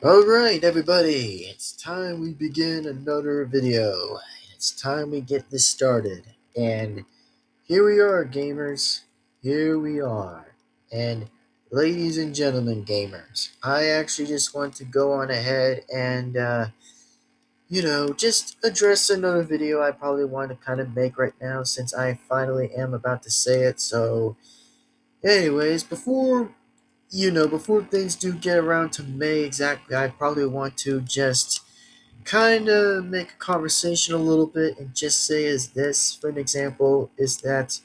Alright, everybody, it's time we begin another video. It's time we get this started. And here we are, gamers. Here we are. And ladies and gentlemen, gamers, I actually just want to go on ahead and, just address another video I probably want to kind of make right now since I finally am about to say it. So, anyways, before things do get around to May exactly, I probably want to just kind of make a conversation a little bit and just say is this, for an example, is that,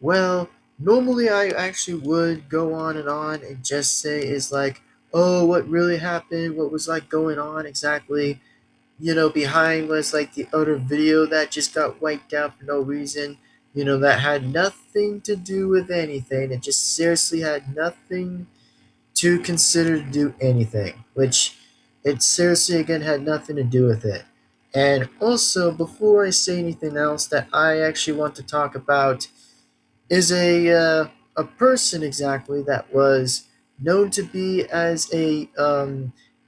well, normally I actually would go on and just say is like, oh, what really happened, what was like going on exactly, behind was like the other video that just got wiped out for no reason, that had nothing to do with anything. It just seriously had nothing to consider to do anything, which it seriously again had nothing to do with it. And also, before I say anything else, that I actually want to talk about is a person exactly that was known to be as a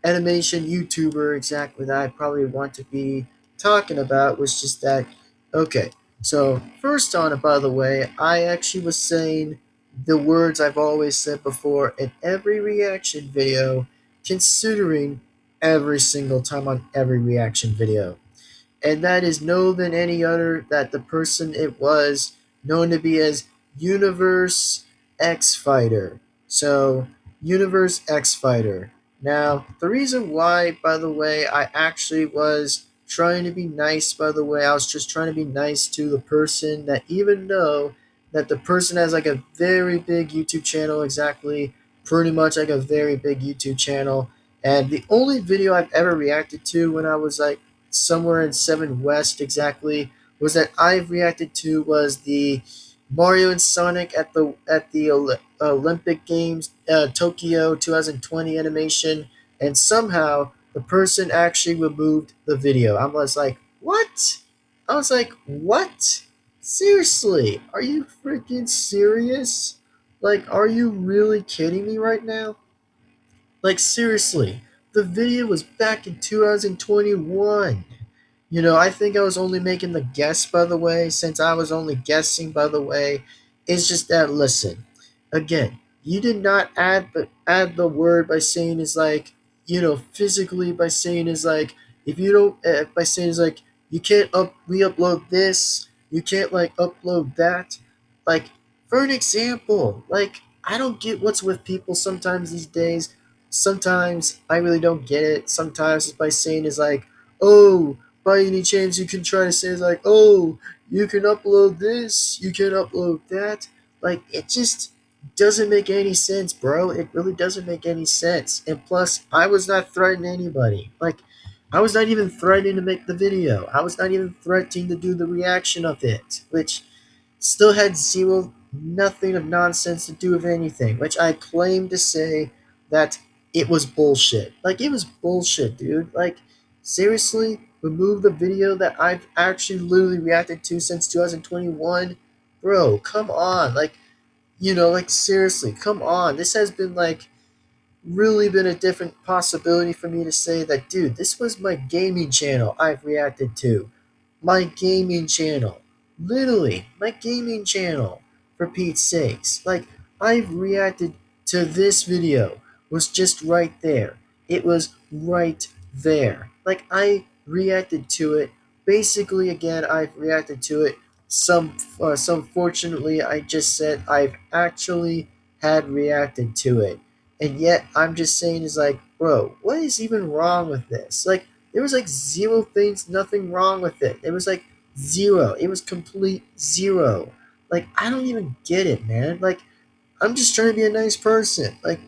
animation YouTuber exactly that I probably want to be talking about was just that. Okay, so first on it, by the way, I actually was saying the words I've always said before in every reaction video, considering every single time on every reaction video, and that is no than any other that the person it was known to be as Universe X Fighter. So, Universe X Fighter. Now, the reason why, by the way, I actually was trying to be nice, by the way, I was just trying to be nice to the person that even though that the person has like a very big YouTube channel, exactly, pretty much like a very big YouTube channel. And the only video I've ever reacted to when I was like somewhere in Seven West exactly was that I've reacted to was the Mario and Sonic at the Olympic Games Tokyo 2020 animation, and somehow the person actually removed the video. I was like, what? I was like, what? Seriously? Are you freaking serious? Like, are you really kidding me right now? Like, seriously, the video was back in 2021. I think I was only making the guess, by the way, since I was only guessing, by the way. It's just that, listen, again, you did not add the word by saying is like, physically by saying is like, if you don't, by saying is like, you can't re-upload this, you can't like upload that. Like, for an example, like, I don't get what's with people sometimes these days. Sometimes I really don't get it. Sometimes it's by saying is like, oh, by any chance you can try to say like, oh, you can upload this, you can upload that. Like, it just doesn't make any sense, bro. It really doesn't make any sense. And plus, I was not threatening anybody. Like, I was not even threatening to make the video. I was not even threatening to do the reaction of it, which still had zero, nothing of nonsense to do with anything, which I claim to say that it was bullshit. Like, it was bullshit, dude. Like, seriously, remove the video that I've actually literally reacted to since 2021? Bro, come on. Like, like, seriously, come on. This has been, like, really been a different possibility for me to say that, dude, this was my gaming channel I've reacted to. My gaming channel. Literally, my gaming channel, for Pete's sakes. Like, I've reacted to this video, was just right there. It was right there. Like, I reacted to it. Basically, again, I've reacted to it. Some fortunately, I just said I've actually had reacted to it. And yet, I'm just saying is like, bro, what is even wrong with this? Like, there was like zero things, nothing wrong with it. It was like zero. It was complete zero. Like, I don't even get it, man. Like, I'm just trying to be a nice person. Like,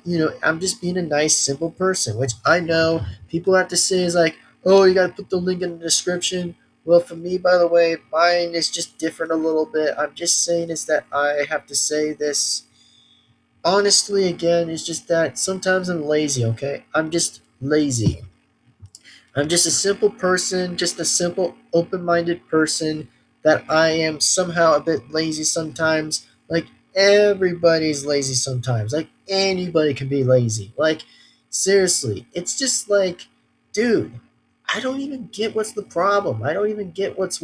I'm just being a nice, simple person, which I know people have to say is like, oh, you got to put the link in the description. Well, for me, by the way, mine is just different a little bit. I'm just saying is that I have to say this honestly again. It's just that sometimes I'm lazy, okay? I'm just lazy. I'm just a simple person, just a simple, open minded person that I am somehow a bit lazy sometimes. Like, everybody's lazy sometimes. Like, anybody can be lazy. Like, seriously, it's just like, dude, I don't even get what's the problem. I don't even get what's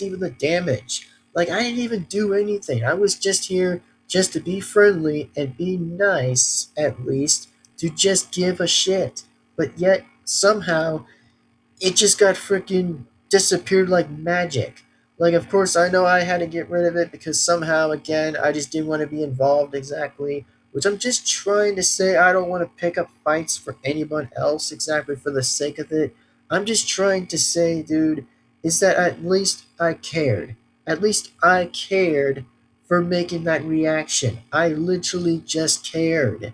even the damage. Like, I didn't even do anything. I was just here just to be friendly and be nice, at least, to just give a shit. But yet, somehow, it just got freaking disappeared like magic. Like, of course, I know I had to get rid of it because somehow, again, I just didn't want to be involved exactly. Which I'm just trying to say, I don't want to pick up fights for anyone else exactly for the sake of it. I'm just trying to say, dude, is that at least I cared. At least I cared for making that reaction. I literally just cared.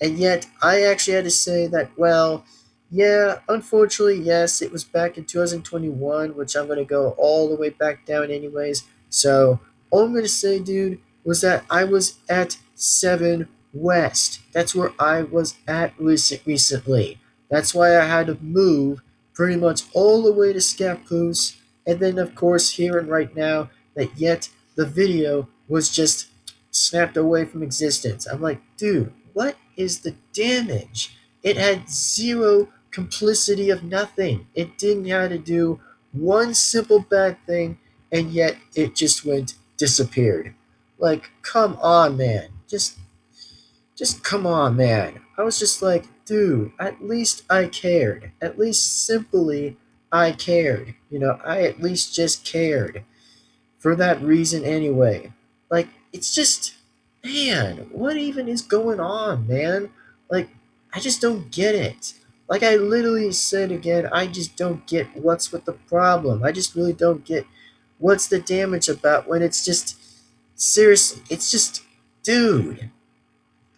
And yet, I actually had to say that, well, yeah, unfortunately, yes, it was back in 2021, which I'm going to go all the way back down, anyways. So, all I'm going to say, dude, was that I was at 7 West. That's where I was at recently. That's why I had to move pretty much all the way to Scappoose. And then, of course, here and right now, that yet the video was just snapped away from existence. I'm like, dude, what is the damage? It had zero complicity of nothing. It didn't have to do one simple bad thing, and yet it just went disappeared. Like, come on, man. Just come on, man. I was just like, dude, at least I cared. At least simply I cared. I at least just cared for that reason anyway. Like, it's just, man, what even is going on, man? Like, I just don't get it. Like, I literally said again, I just don't get what's with the problem. I just really don't get what's the damage about when it's just, seriously, it's just, dude.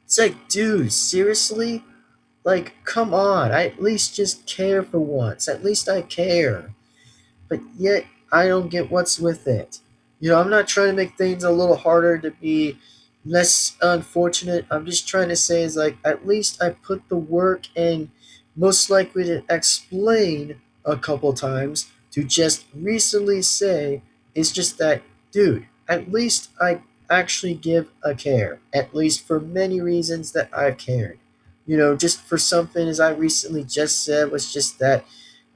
It's like, dude, seriously? Like, come on. I at least just care for once. At least I care, but yet I don't get what's with it. I'm not trying to make things a little harder to be less unfortunate. I'm just trying to say is like at least I put the work and most likely to explain a couple times to just recently say it's just that, dude, at least I actually give a care. At least for many reasons that I've cared. Just for something as I recently just said was just that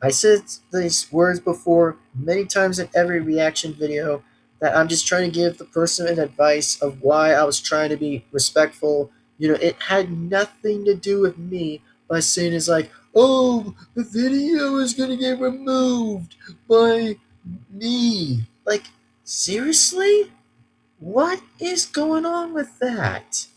I said these words before many times in every reaction video that I'm just trying to give the person an advice of why I was trying to be respectful. It had nothing to do with me by saying it's like, oh, the video is going to get removed by me. Like, seriously? What is going on with that?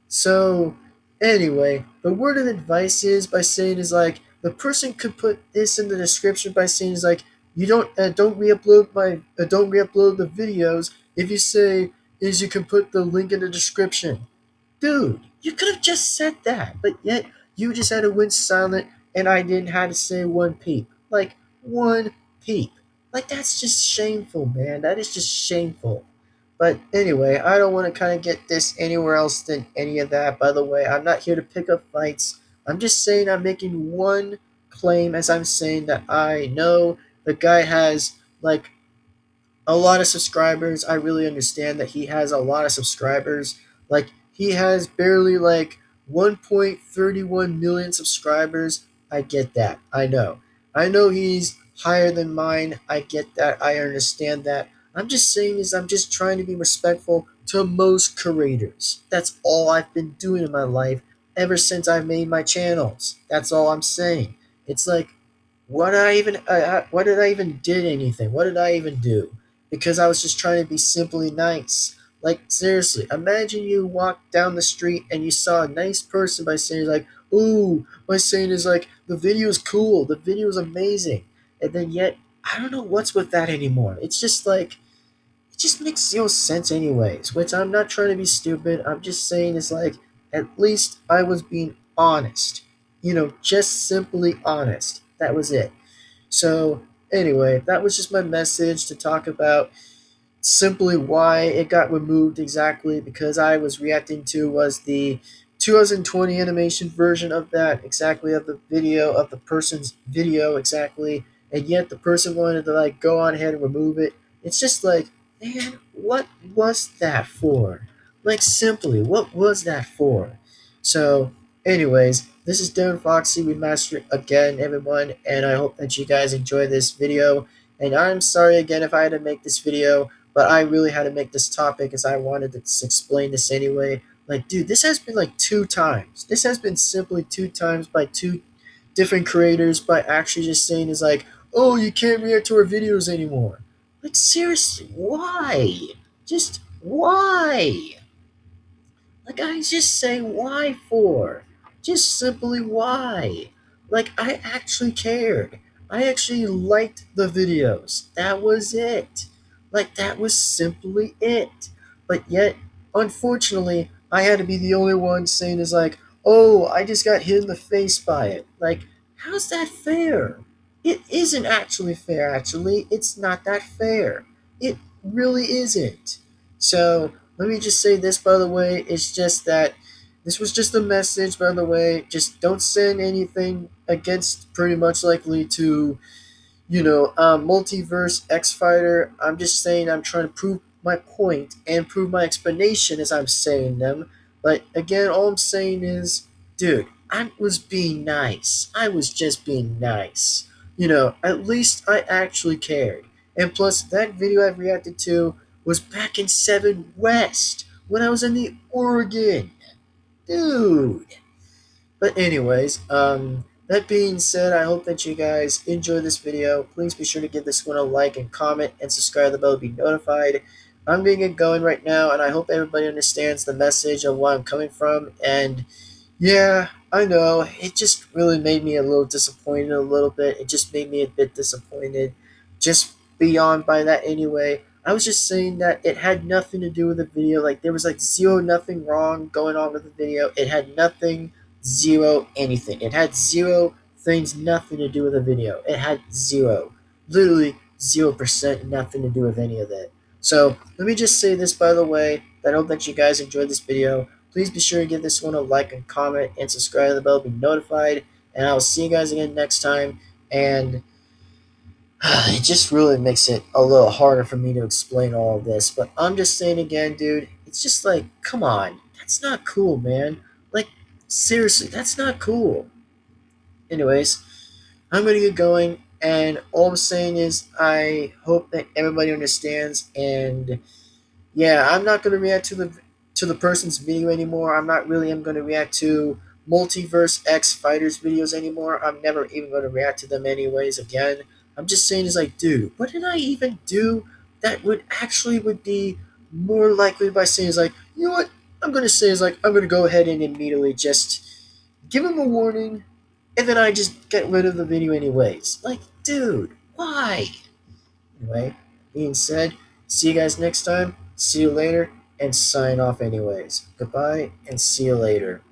So, anyway, the word of advice is by saying is like the person could put this in the description by saying is like you don't re-upload the videos. If you say is you can put the link in the description, dude. You could have just said that, but yet you just had to went silent, and I didn't have to say one peep, like one peep. Like that's just shameful, man. That is just shameful. But anyway, I don't want to kind of get this anywhere else than any of that. By the way, I'm not here to pick up fights. I'm just saying I'm making one claim as I'm saying that I know the guy has like a lot of subscribers. I really understand that he has a lot of subscribers. Like he has barely like 1.31 million subscribers. I get that. I know. I know he's higher than mine. I get that. I understand that. I'm just saying is I'm just trying to be respectful to most creators. That's all I've been doing in my life ever since I made my channels. That's all I'm saying. It's like what did I even did anything? What did I even do? Because I was just trying to be simply nice. Like seriously, imagine you walk down the street and you saw a nice person by saying like, "Ooh," by saying is like the video is cool, the video is amazing, and then yet I don't know what's with that anymore. It's just like it just makes zero sense anyways. Which I'm not trying to be stupid. I'm just saying is like at least I was being honest. Just simply honest. That was it. So, anyway, that was just my message to talk about simply why it got removed exactly because I was reacting to was the 2020 animation version of that exactly of the video of the person's video exactly, and yet the person wanted to like go on ahead and remove it. It's just like, man, what was that for? Like simply, what was that for? So anyways, this is Darren Foxy Remastered again, everyone, and I hope that you guys enjoy this video. And I'm sorry again if I had to make this video, but I really had to make this topic as I wanted to explain this anyway. Like, dude, this has been like 2 times. This has been simply 2 times by 2 different creators by actually just saying is like, oh, you can't react to our videos anymore. Like, seriously, why? Just why? Like, I just say why for? Just simply why? Like, I actually cared. I actually liked the videos. That was it. Like, that was simply it. But yet, unfortunately, I had to be the only one saying is like, oh, I just got hit in the face by it. Like, how's that fair? It isn't actually fair, actually. It's not that fair. It really isn't. So, let me just say this, by the way. It's just that this was just a message, by the way. Just don't send anything against pretty much likely to, Multiverse X Fighter. I'm just saying I'm trying to prove my point and prove my explanation as I'm saying them. But again, all I'm saying is, dude, I was being nice. I was just being nice. At least I actually cared. And plus, that video I reacted to was back in 7 West when I was in the Oregon. Dude. But anyways, that being said, I hope that you guys enjoy this video. Please be sure to give this one a like and comment and subscribe to the bell to be notified. I'm getting it going right now, and I hope everybody understands the message of where I'm coming from. And yeah, I know, it just really made me a little disappointed a little bit. It just made me a bit disappointed. Just beyond by that anyway. I was just saying that it had nothing to do with the video. Like, there was like zero nothing wrong going on with the video. It had nothing, zero, anything. It had zero things, nothing to do with the video. It had zero. Literally 0% nothing to do with any of it. So, let me just say this, by the way, that I hope that you guys enjoyed this video. Please be sure to give this one a like and comment and subscribe to the bell to be notified. And I will see you guys again next time. And it just really makes it a little harder for me to explain all of this. But I'm just saying again, dude, it's just like, come on. That's not cool, man. Like, seriously, that's not cool. Anyways, I'm going to get going. And all I'm saying is I hope that everybody understands. And yeah, I'm not gonna react to the person's video anymore. I'm not really am gonna react to Multiverse X Fighters videos anymore. I'm never even gonna react to them anyways again. I'm just saying is like, dude, what did I even do that would be more likely by saying is like, you know what? I'm gonna say is like I'm gonna go ahead and immediately just give him a warning and then I just get rid of the video anyways. Like, dude, why? Anyway, being said, see you guys next time. See you later, and sign off anyways. Goodbye, and see you later.